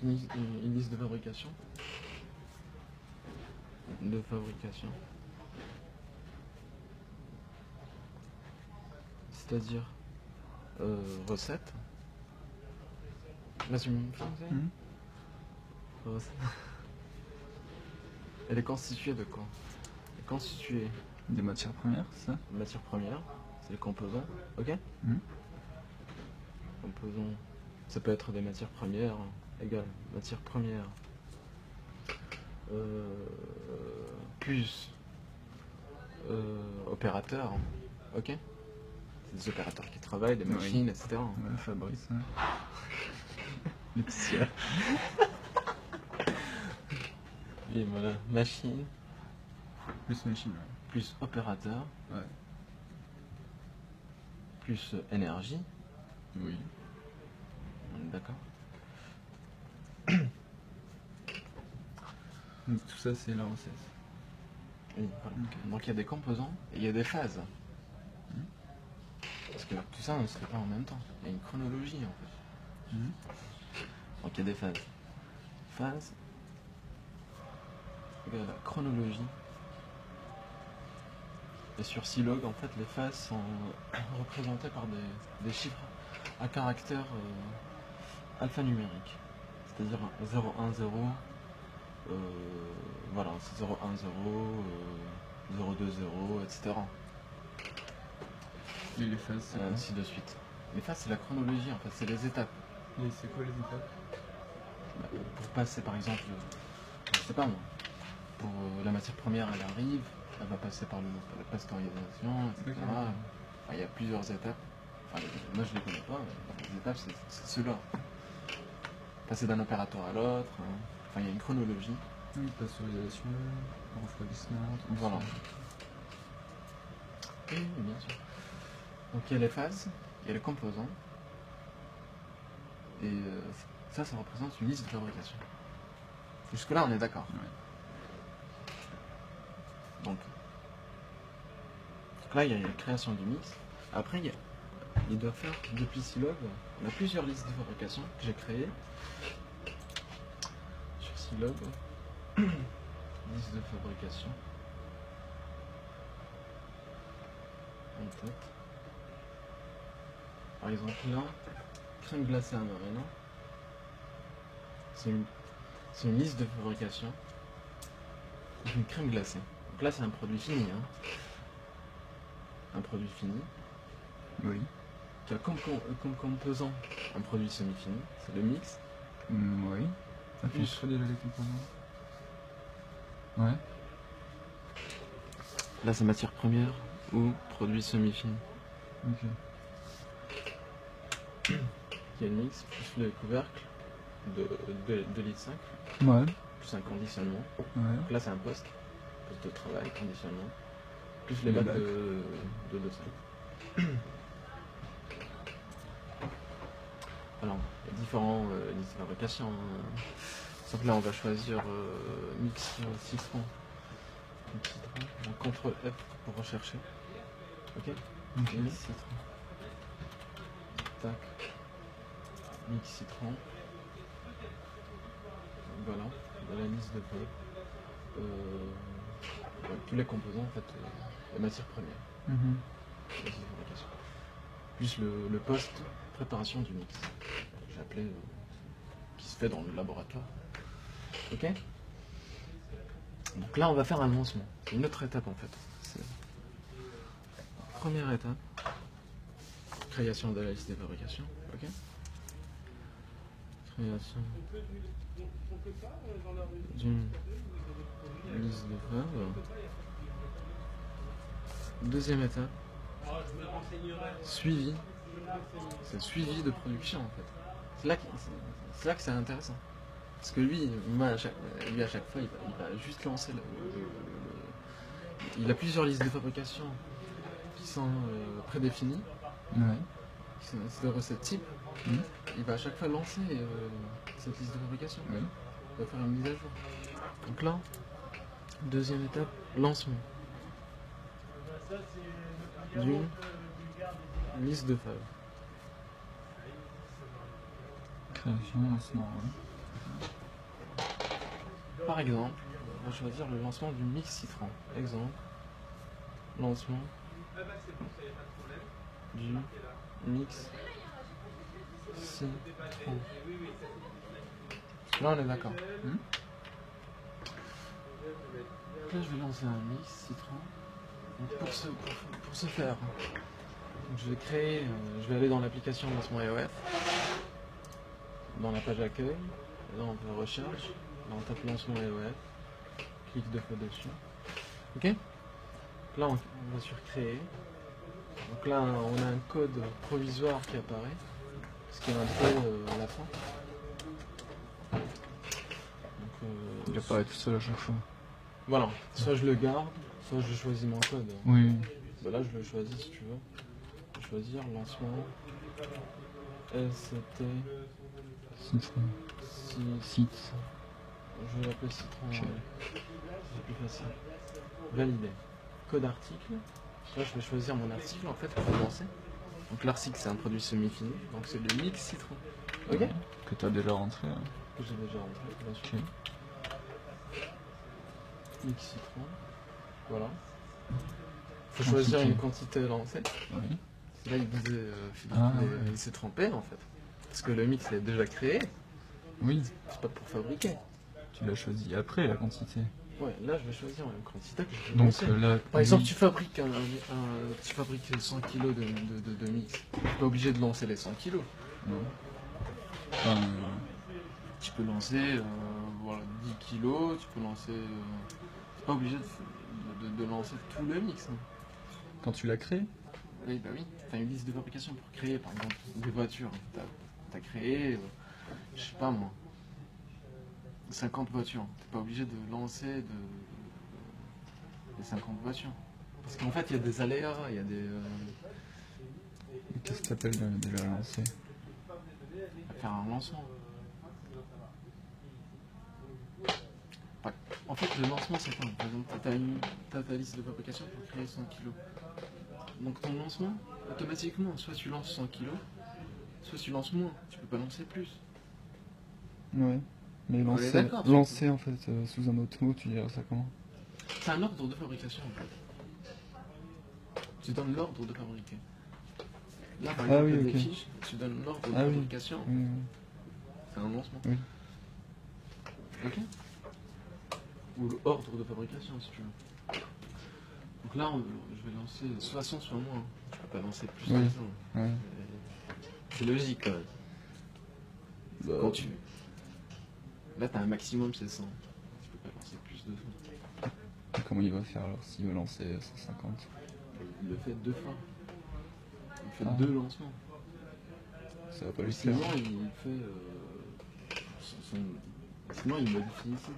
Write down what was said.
une liste de fabrication. C'est-à-dire recette. Là, tu me fais recette. Elle est constituée de quoi? Elle est constituée des matières premières, c'est ça? Matières premières, c'est les composants, ok? Composants, ça peut être des matières premières, égale matières premières, plus opérateurs, ok? C'est des opérateurs qui travaillent, des machines, oui, etc. Ouais, Fabrice, hein. Laetitia. Et voilà, machine. Plus machine, ouais. Plus opérateur. Ouais. Plus énergie. Oui. D'accord. Donc tout ça, c'est la recette. Oui, voilà. Okay. Donc il y a des composants et il y a des phases. Parce que tout ça ne se fait pas en même temps. Il y a une chronologie en fait. Donc il y a des phases. Phase égale la chronologie. Et sur Silog, en fait, les phases sont représentées par des chiffres à caractère alphanumérique. C'est-à-dire 0, 1, 0, voilà, c'est 0, 1, 0, 0, 2, 0, etc. Et les phases, c'est ainsi de suite. Les phases, c'est la chronologie, en fait, c'est les étapes. Et c'est quoi les étapes? Pour passer, par exemple, je sais pas moi, pour la matière première, elle arrive, elle va passer par la pasteurisation, etc. Enfin, il y a plusieurs étapes. Enfin, moi, je les connais pas, mais les étapes, c'est ceux-là. Passer d'un opérateur à l'autre, enfin, il y a une chronologie. Oui, pasteurisation, refroidissement, voilà. Oui, bien sûr. Donc il y a les phases, il y a les composants, et ça représente une liste de fabrication. Jusque-là, on est d'accord. Ouais. Donc là, il y a la création du mix. Après, il doit faire, depuis Silog, on a plusieurs listes de fabrication que j'ai créées. Sur Silog, liste de fabrication. En tête. Par exemple, là, crème glacée à Marina. C'est une liste de fabrication. Une crème glacée. Donc là, c'est un produit fini. Hein. Un produit fini. Oui. Qui a comme composant un produit semi-fini. C'est le mix. Oui. Plus déjà les composants. Ouais. Là, c'est matière première ou produit semi-fini. Ok. Il y a le mix, plus le couvercle de litre 5. Ouais. Plus un conditionnement. Ouais. Donc là, c'est un poste de travail, conditionnement. Plus les bacs de 2,5. Alors, il y a différents listes de fabrication. Sauf que là, on va choisir mix citron. Donc, CTRL F pour rechercher. Ok. Mix citron. Tac. Mix citron. Voilà, dans la liste de pots. Tous les composants, en fait, les matières premières. Plus le poste préparation du mix. J'ai appelé qui se fait dans le laboratoire. Ok. Donc là, on va faire un lancement. C'est une autre étape en fait. Première étape. Création de la liste des fabrications. Ok. Création d'une liste de fabrications. Deuxième étape. Suivi. C'est le suivi de production en fait. C'est là que c'est intéressant. Parce que lui, à chaque fois, il va juste lancer il a plusieurs listes de fabrication qui sont prédéfinies. Ouais. C'est des recettes type. Il va à chaque fois lancer cette liste de fabrication. Ouais. Il va faire une mise à jour. Donc là, deuxième étape, lancement d'une liste de faves. Création, lancement, ouais. par exemple, on va choisir le lancement du mix citron. Exemple, lancement du mix citron. Là, on est d'accord. Là, je vais lancer un mix citron. Donc, pour ce faire, donc, je vais créer, je vais aller dans l'application lancement iOS, dans la page accueil, là on fait recherche, là on tape lancement iOS, clique deux fois dessus. Ok. Là on va sur créer. Donc là on a un code provisoire qui apparaît, ce qui est indiqué à la fin. Donc, il apparaît tout seul à chaque fois. Voilà, soit je le garde, soit je choisis mon code. Oui. Bah là je le choisis si tu veux. Je vais choisir lancement ST Citron. Site. Je vais l'appeler citron. Ok. C'est plus facile. Valider. Code article. Là je vais choisir mon article en fait pour lancer. Donc l'article c'est un produit semi-fini. Donc c'est le mix citron. Ok. Que tu as déjà rentré. Hein. Que j'ai déjà rentré, bien sûr. Ok. Mix citron. Voilà. Faut choisir une quantité lancée. Oui. Là il disait Philippe, ouais. il s'est trompé en fait. Parce que le mix est déjà créé. Oui. C'est pas pour fabriquer. Tu l'as choisi après la quantité. Ouais, là je vais choisir une quantité que je vais Donc lancer. là. Par exemple, tu fabriques tu fabriques 100 kg de mix. Tu n'es pas obligé de lancer les 100 kg. Non. Enfin, Tu peux lancer voilà, 10 kg, tu peux lancer. Tu n'es pas obligé de lancer tout le mix. Hein. quand tu l'as créé. Oui, bah oui. Tu as une liste de fabrication pour créer, par exemple, des voitures. Tu as créé, je sais pas moi, 50 voitures. Tu n'es pas obligé de lancer les 50 voitures. Parce qu'en fait, il y a des aléas, il y a des. Qu'est-ce que tu appelles déjà lancé? Faire un lancement. Ouais. En fait, le lancement, c'est quoi? Par exemple, t'as ta liste de fabrication pour créer 100 kg. Donc ton lancement, automatiquement, soit tu lances 100 kg, soit tu lances moins. Tu peux pas lancer plus. Ouais. Mais On est d'accord, lancer en fait sous un autre mot, tu dirais ça comment? C'est un ordre de fabrication en fait. Tu donnes l'ordre de fabriquer. Là, par exemple, oui, des ok. fiches, tu donnes l'ordre de Ah oui. fabrication. Oui. C'est un lancement. Oui. Ok. Ou l'ordre de fabrication si tu veux. Donc là, je vais lancer soit 100 soit moins. Tu peux pas lancer plus Oui. que ça. Ouais. C'est logique quand même. Bah, Quand tu... Là, t'as un maximum, c'est 100. Tu peux pas lancer plus de 100. comment il va faire alors s'il veut lancer 150? Il le fait deux fois. Il fait Ah. deux lancements. Ça va pas lui plaire. Sinon, il fait... Sinon, il modifie ici.